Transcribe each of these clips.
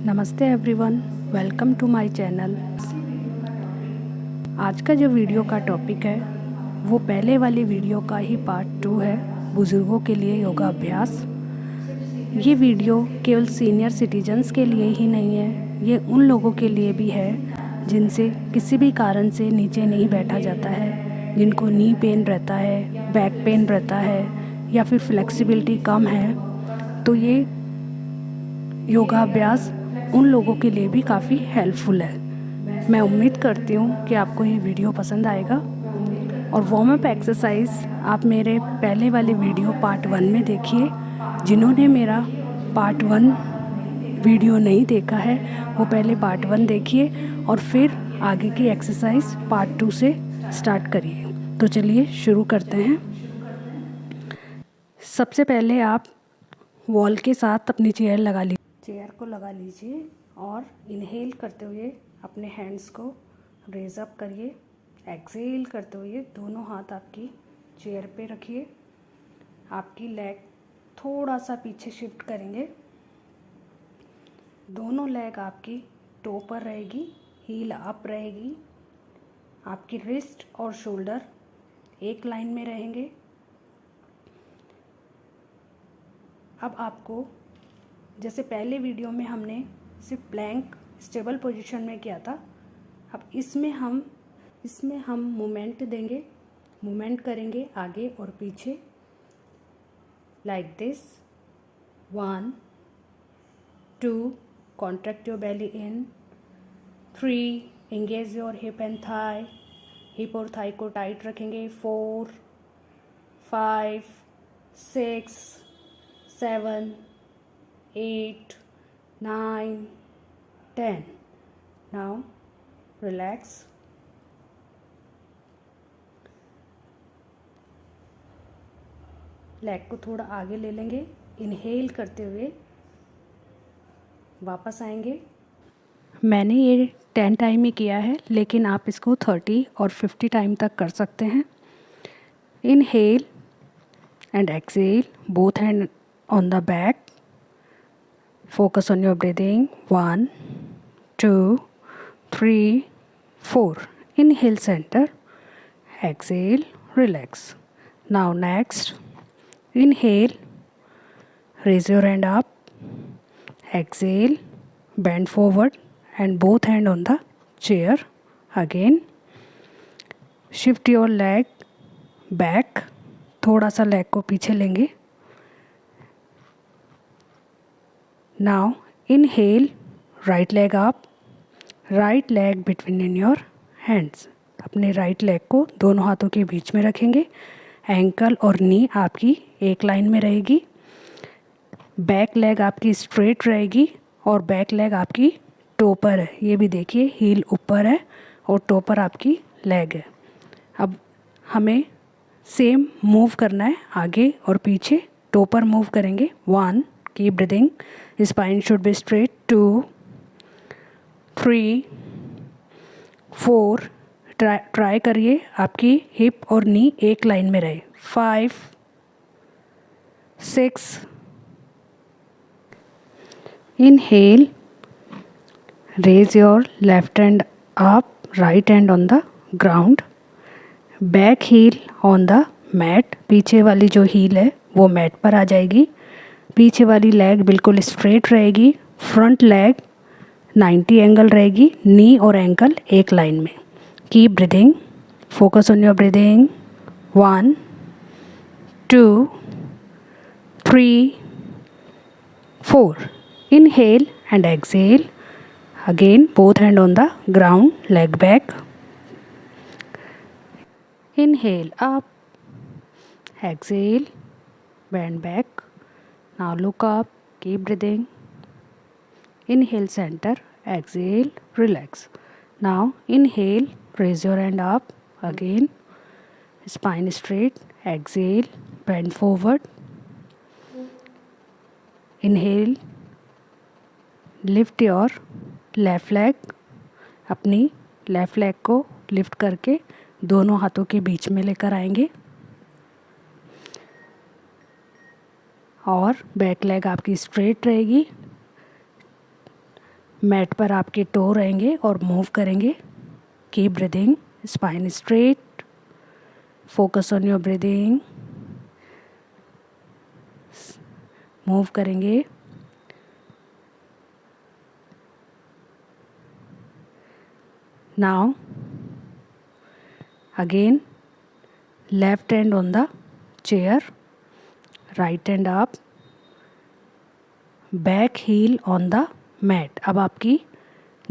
नमस्ते everyone, welcome to my channel. आज का जो वीडियो का टॉपिक है वो पहले वाली वीडियो का ही पार्ट 2 है, बुज़ुर्गों के लिए योगा अभ्यास। ये वीडियो केवल सीनियर सिटीजन्स के लिए ही नहीं है, ये उन लोगों के लिए भी है जिनसे किसी भी कारण से नीचे नहीं बैठा जाता है, जिनको नी पेन रहता है, बैक पेन रहता है या फिर फ्लेक्सिबिलिटी कम है। तो ये योगा अभ्यास उन लोगों के लिए भी काफ़ी हेल्पफुल है। मैं उम्मीद करती हूँ कि आपको ये वीडियो पसंद आएगा। और वार्म अप एक्सरसाइज आप मेरे पहले वाले वीडियो पार्ट 1 में देखिए। जिन्होंने मेरा पार्ट 1 वीडियो नहीं देखा है वो पहले पार्ट 1 देखिए और फिर आगे की एक्सरसाइज पार्ट 2 से स्टार्ट करिए। तो चलिए शुरू करते हैं। सबसे पहले आप वॉल के साथ अपनी चेयर को लगा लीजिए और इनहेल करते हुए अपने हैंड्स को रेज अप करिए। एक्सहेल करते हुए दोनों हाथ आपकी चेयर पे रखिए। आपकी लेग थोड़ा सा पीछे शिफ्ट करेंगे। दोनों लेग आपकी टो पर रहेगी, हील अप रहेगी। आपकी रिस्ट और शोल्डर एक लाइन में रहेंगे। अब आपको जैसे पहले वीडियो में हमने सिर्फ प्लैंक स्टेबल पोजीशन में किया था, अब इसमें हम मूवमेंट देंगे, मूवमेंट करेंगे आगे और पीछे like this. 1 2 contract your belly in. 3 engage your hip and thigh, hip और थाई को टाइट रखेंगे। 4 5 6 7 8 9 10। Now relax. लेग को थोड़ा आगे ले लेंगे। इनहेल करते हुए वापस आएंगे। मैंने ये 10 टाइम ही किया है, लेकिन आप इसको 30 और 50 टाइम तक कर सकते हैं। Inhale and exhale, both hand on the back. Focus on your breathing. 1 2 3 4. Inhale center, exhale, relax. Now next, inhale, raise your hand up, exhale, bend forward and both hand on the chair. Again, shift your leg back, थोड़ा सा leg को पीछे लेंगे। Now inhale, right leg up, right leg between in your hands. अपने right leg को दोनों हाथों के बीच में रखेंगे। एंकल और नी आपकी एक लाइन में रहेगी। बैक लेग आपकी स्ट्रेट रहेगी और बैक लेग आपकी टो पर है। ये भी देखिए, हील ऊपर है और टो पर आपकी लेग है। अब हमें सेम मूव करना है, आगे और पीछे टो पर मूव करेंगे। 1, keep breathing, spine should be straight. 2 3 4, try करिए आपकी हिप और नी एक लाइन में रहे। 5 6। Inhale, raise your left hand up, right hand on the ground, back heel on the mat. पीछे वाली जो हील है वो मैट पर आ जाएगी। पीछे वाली लेग बिल्कुल स्ट्रेट रहेगी। फ्रंट लेग 90 एंगल रहेगी। नी और एंकल एक लाइन में। Keep breathing, focus on your breathing. 1 2 3 4. Inhale and exhale. Again, both hand on the ground, leg back. Inhale up, exhale, bend back. Now look up, keep breathing. Inhale center, exhale, relax. Now inhale, raise your hand up, again, spine straight, exhale, bend forward. Inhale, lift your left leg. अपनी left leg को lift करके दोनों हाथों के बीच में लेकर आएंगे और बैक लेग आपकी स्ट्रेट रहेगी। मैट पर आपके टो रहेंगे और मूव करेंगे। Keep breathing, spine straight, focus on your breathing. Move करेंगे। Now again left hand on the chair, right hand up, back heel on the mat. अब आपकी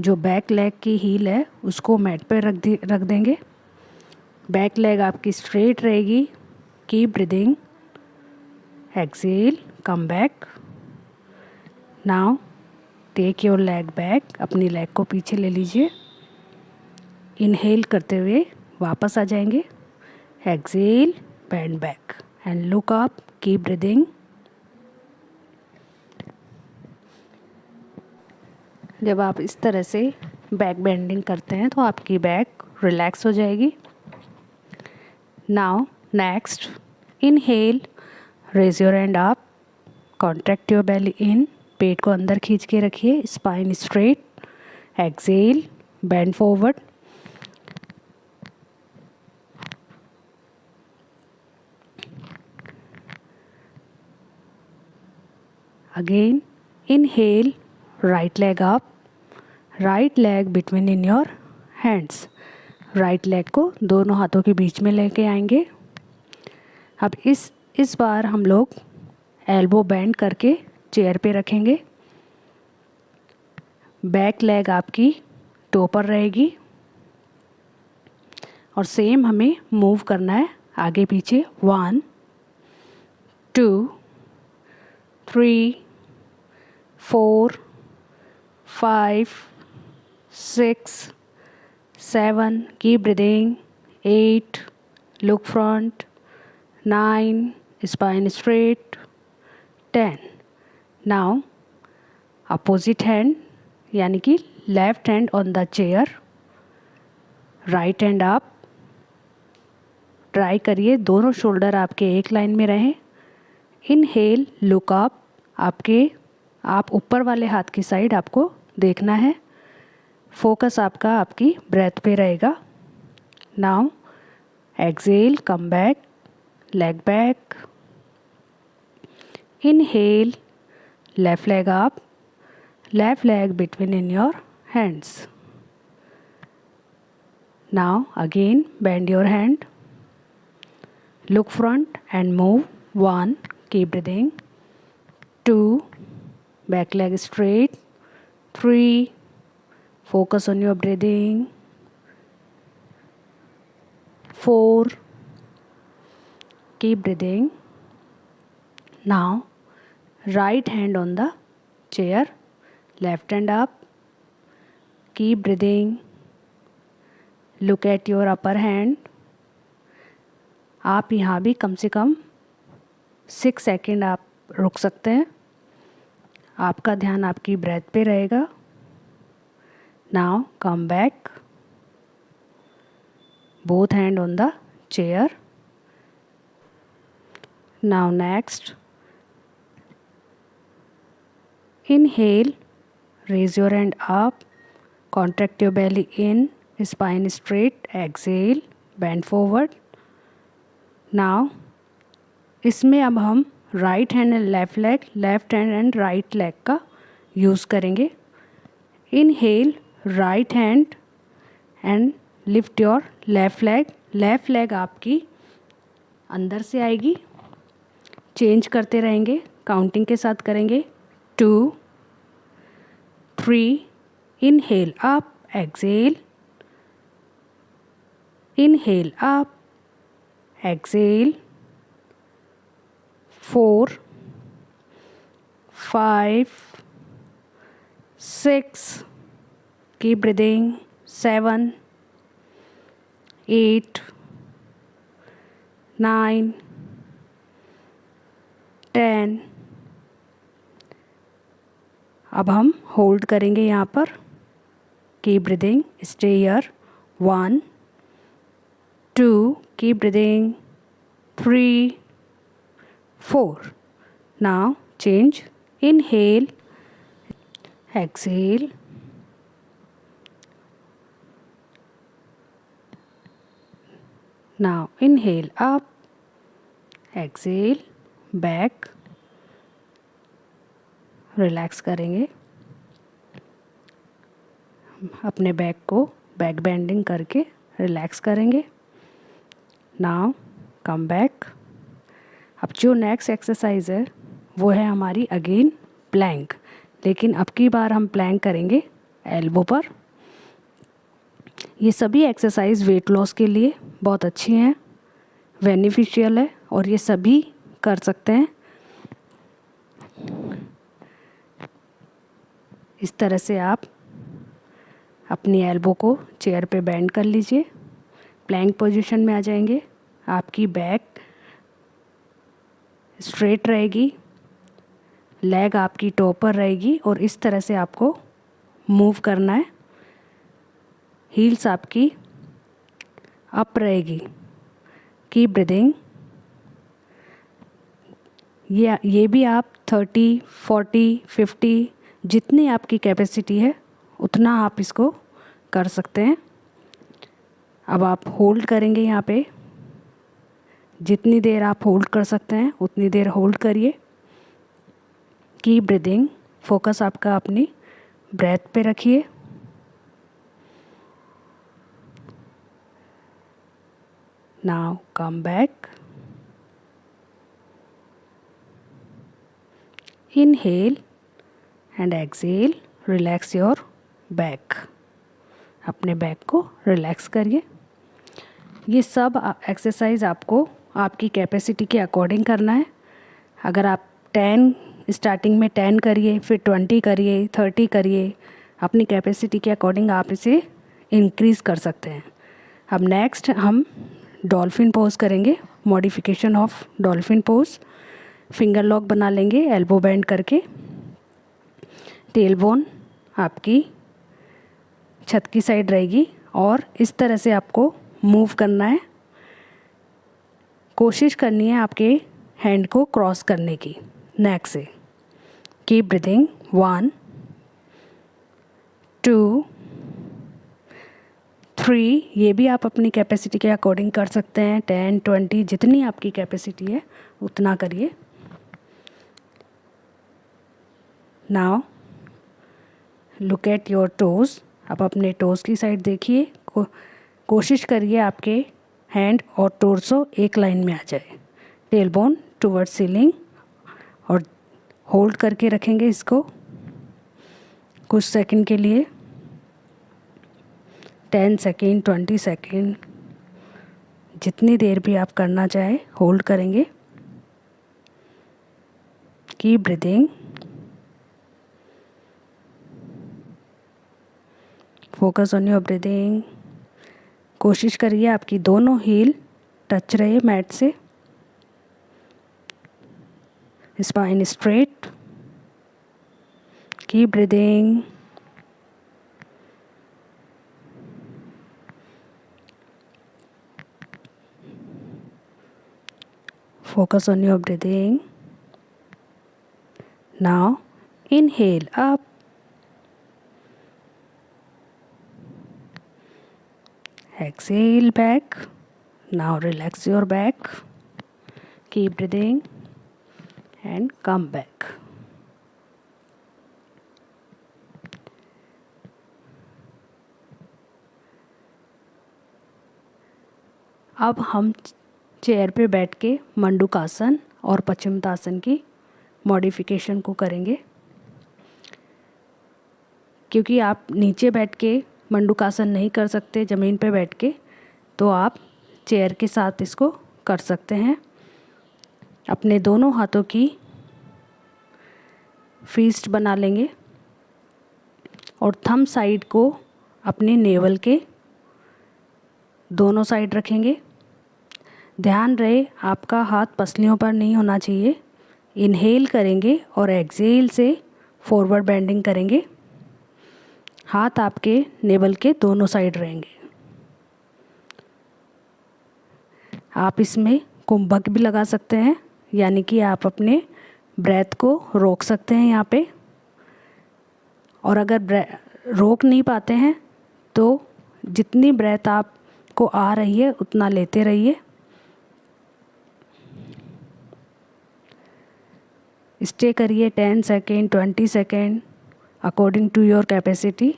जो बैक लेग की हील है उसको मैट पे रख देंगे। बैक लेग आपकी स्ट्रेट रहेगी। Keep breathing, exhale, come back. Now take your leg back, अपनी लेग को पीछे ले लीजिए। इनहेल करते हुए वापस आ जाएंगे। Exhale, bend back and look up, keep breathing. जब आप इस तरह से बैक बेंडिंग करते हैं तो आपकी बैक रिलैक्स हो जाएगी। Now next, inhale, raise your hand up, contract your belly in, पेट को अंदर खींच के रखिए, spine straight. Exhale, bend forward. Again inhale, right leg up, right leg between in your hands. Right leg को दोनों हाथों के बीच में लेके आएंगे। अब इस बार हम लोग एल्बो बेंड करके चेयर पे रखेंगे। बैक लेग आपकी टो पर रहेगी और सेम हमें मूव करना है आगे पीछे। 1 2 3 4 5 6 7, keep breathing, 8, look front, 9, spine straight, 10. Now opposite hand यानी कि left hand on the chair, right hand up. Try करिए दोनों शोल्डर आपके एक लाइन में रहें। इनहेल, लुक अप, आप ऊपर वाले हाथ की साइड आपको देखना है। फोकस आपका आपकी ब्रेथ पे रहेगा। Now exhale, come back, leg back. Inhale, left leg up, left leg between in your hands. Now again bend your hand, look front and move. 1, keep breathing. 2, back leg straight. 3, focus on your breathing. 4, keep breathing. Now right hand on the chair, left hand up, keep breathing, look at your upper hand. आप यहाँ भी कम से कम 6 second आप रुक सकते हैं। आपका ध्यान आपकी ब्रेथ पे रहेगा। Now come back, both hand on the chair. Now next, inhale, raise your hand up, contract your belly in, spine straight. Exhale, bend forward. Now इसमें अब हम right hand and left hand and right leg का use करेंगे। Inhale, right hand and lift your left leg आपकी अंदर से आएगी। Change करते रहेंगे, काउंटिंग के साथ करेंगे। 2 3, inhale up, exhale, inhale up, exhale. 4 5 6, keep breathing. 7 8 9 10. अब हम होल्ड करेंगे यहाँ पर। Keep breathing, stay here. 1 2, keep breathing. 3 4. Now change. Inhale, exhale, now inhale up, exhale back, relax करेंगे अपने बैक को, बैक बेंडिंग करके रिलैक्स करेंगे। Now come back. अब जो नेक्स्ट एक्सरसाइज है वो है हमारी अगेन प्लैंक, लेकिन अब की बार हम प्लैंक करेंगे एल्बो पर। ये सभी एक्सरसाइज वेट लॉस के लिए बहुत अच्छी हैं, बेनिफिशियल है और ये सभी कर सकते हैं। इस तरह से आप अपनी एल्बो को चेयर पे बेंड कर लीजिए, प्लैंक पोजीशन में आ जाएंगे। आपकी बैक स्ट्रेट रहेगी, लेग आपकी टो पर रहेगी और इस तरह से आपको मूव करना है। हील्स आपकी अप रहेगी। Keep breathing. ये भी आप 30, 40, 50 जितनी आपकी कैपेसिटी है उतना आप इसको कर सकते हैं। अब आप होल्ड करेंगे यहाँ पे, जितनी देर आप होल्ड कर सकते हैं उतनी देर होल्ड करिए। Keep breathing. फोकस आपका अपनी ब्रेथ पे रखिए। Now come back, inhale and exhale, relax your back. अपने बैक को रिलैक्स करिए। ये सब एक्सरसाइज आपको आपकी कैपेसिटी के अकॉर्डिंग करना है। अगर आप 10 स्टार्टिंग में 10 करिए, फिर 20 करिए, 30 करिए, अपनी कैपेसिटी के अकॉर्डिंग आप इसे इंक्रीज़ कर सकते हैं। अब नेक्स्ट हम डॉल्फिन पोज करेंगे, modification of dolphin pose. Finger lock बना लेंगे एल्बो बेंड करके। टेल बोन आपकी छत की साइड रहेगी और इस तरह से आपको मूव करना है। कोशिश करनी है आपके हैंड को क्रॉस करने की नेक से। Keep breathing. 1, 2, 3। ये भी आप अपनी कैपेसिटी के अकॉर्डिंग कर सकते हैं। 10, 20 जितनी आपकी कैपेसिटी है उतना करिए। Now look at your toes. आप अपने टोज़ की साइड देखिए। कोशिश करिए आपके हैंड और टोर्सो एक लाइन में आ जाए। टेल बोन टुवर्ड्स सीलिंग और होल्ड करके रखेंगे इसको कुछ सेकंड के लिए। 10 सेकंड, 20 सेकंड, जितनी देर भी आप करना चाहे होल्ड करेंगे। Keep breathing. Focus on your breathing. कोशिश करिए आपकी दोनों हील टच रहे मैट से। Spine straight. Keep breathing. Focus on your breathing. Now inhale up. Exhale back. Now relax your back. Keep breathing and come back. अब हम chair पे बैठ के मंडूकासन और पश्चिमोत्तासन की मॉडिफिकेशन को करेंगे। क्योंकि आप नीचे बैठ के मंडूकासन नहीं कर सकते ज़मीन पे बैठ के, तो आप चेयर के साथ इसको कर सकते हैं। अपने दोनों हाथों की फिस्ट बना लेंगे और थंब साइड को अपने नेवल के दोनों साइड रखेंगे। ध्यान रहे आपका हाथ पसलियों पर नहीं होना चाहिए। इनहेल करेंगे और एक्सहेल से फॉरवर्ड बेंडिंग करेंगे। हाथ आपके नेवल के दोनों साइड रहेंगे। आप इसमें कुंभक भी लगा सकते हैं, यानी कि आप अपने ब्रेथ को रोक सकते हैं यहाँ पे। और अगर रोक नहीं पाते हैं तो जितनी ब्रेथ आप आपको आ रही है उतना लेते रहिए। स्टे करिए 10 second 20 second according to your capacity.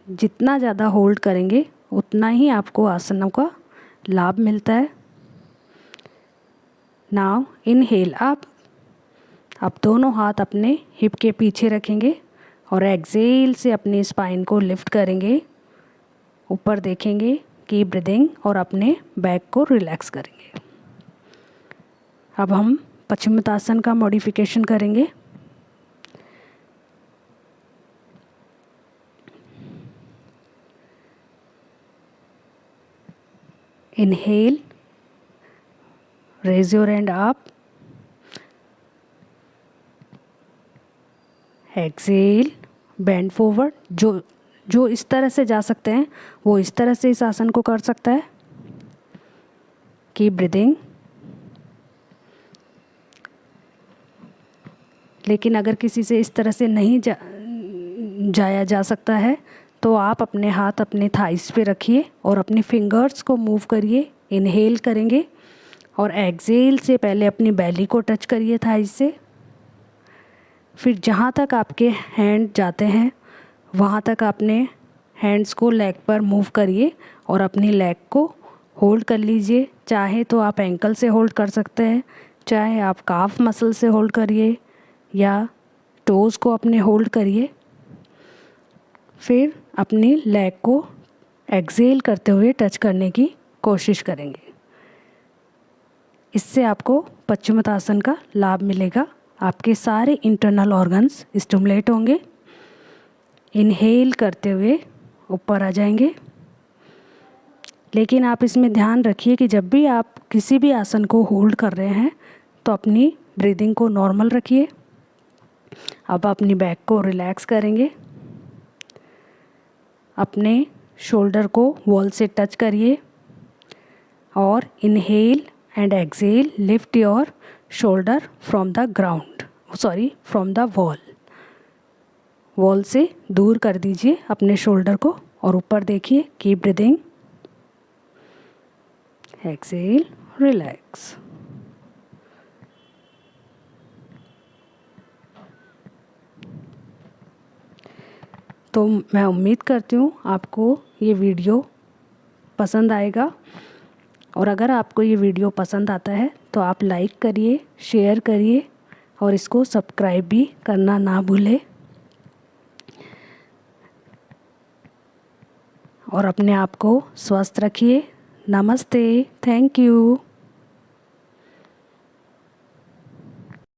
जितना ज़्यादा होल्ड करेंगे उतना ही आपको आसनों का लाभ मिलता है। Now inhale up. आप दोनों हाथ अपने हिप के पीछे रखेंगे और एक्सेल से अपने स्पाइन को लिफ्ट करेंगे, ऊपर देखेंगे, कीप ब्रीदिंग और अपने बैक को रिलैक्स करेंगे। अब हम पश्चिमोत्तासन का मॉडिफिकेशन करेंगे। Inhale, raise your hand up, exhale, bend forward. जो इस तरह से जा सकते हैं वो इस तरह से इस आसन को कर सकता है। Keep breathing. लेकिन अगर किसी से इस तरह से नहीं जाया जा सकता है तो आप अपने हाथ अपने थाइस पे रखिए और अपने फिंगर्स को मूव करिए। इनहेल करेंगे और एक्सेल से पहले अपनी बेली को टच करिए थाइस से। फिर जहाँ तक आपके हैंड जाते हैं वहाँ तक अपने हैंड्स को लेग पर मूव करिए और अपनी लेग को होल्ड कर लीजिए। चाहे तो आप एंकल से होल्ड कर सकते हैं, चाहे आप काफ मसल से होल्ड करिए या टोज़ को अपने होल्ड करिए। फिर अपनी लेग को एक्सेल करते हुए टच करने की कोशिश करेंगे। इससे आपको पश्चिमोत्तासन का लाभ मिलेगा। आपके सारे इंटरनल ऑर्गन्स स्टिमुलेट होंगे। इनहेल करते हुए ऊपर आ जाएंगे। लेकिन आप इसमें ध्यान रखिए कि जब भी आप किसी भी आसन को होल्ड कर रहे हैं तो अपनी ब्रीदिंग को नॉर्मल रखिए। अब अपनी बैक को रिलैक्स करेंगे। अपने शोल्डर को वॉल से टच करिए और inhale and exhale, lift your shoulder from the ground, from the wall से दूर कर दीजिए अपने शोल्डर को और ऊपर देखिए। Keep breathing, exhale, relax. तो मैं उम्मीद करती हूँ आपको ये वीडियो पसंद आएगा और अगर आपको ये वीडियो पसंद आता है तो आप लाइक करिए, शेयर करिए और इसको सब्सक्राइब भी करना ना भूलें। और अपने आप को स्वस्थ रखिए। नमस्ते, थैंक यू।